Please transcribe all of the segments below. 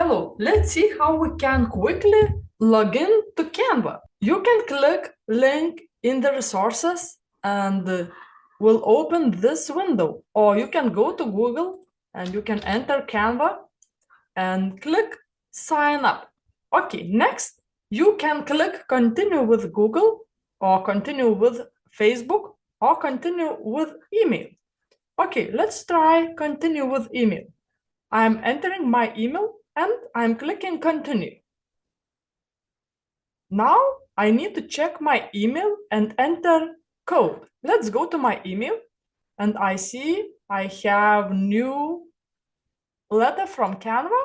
Hello, let's see how we can quickly log in to Canva. You can click link in the resources and will open this window, or you can go to Google and you can enter Canva and click sign up. Okay, next you can click continue with Google or continue with Facebook or continue with email. Okay, let's try continue with email. I'm entering my email and I'm clicking continue. Now I need to check my email and enter code. Let's go to my email and I see I have new letter from Canva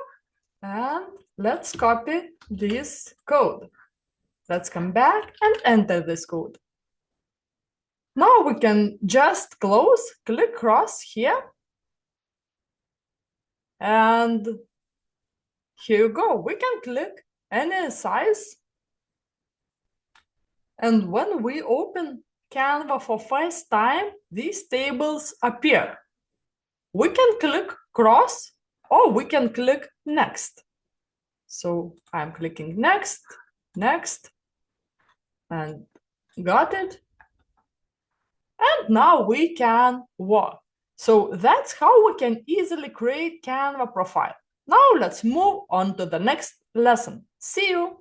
and let's copy this code. Let's come back and enter this code. Now we can just close, click cross here. And here you go. We can click any size. And when we open Canva for first time, these tables appear. We can click cross or we can click next. So I'm clicking next, next, and got it. And now we can work. So that's how we can easily create Canva profile. Now let's move on to the next lesson. See you.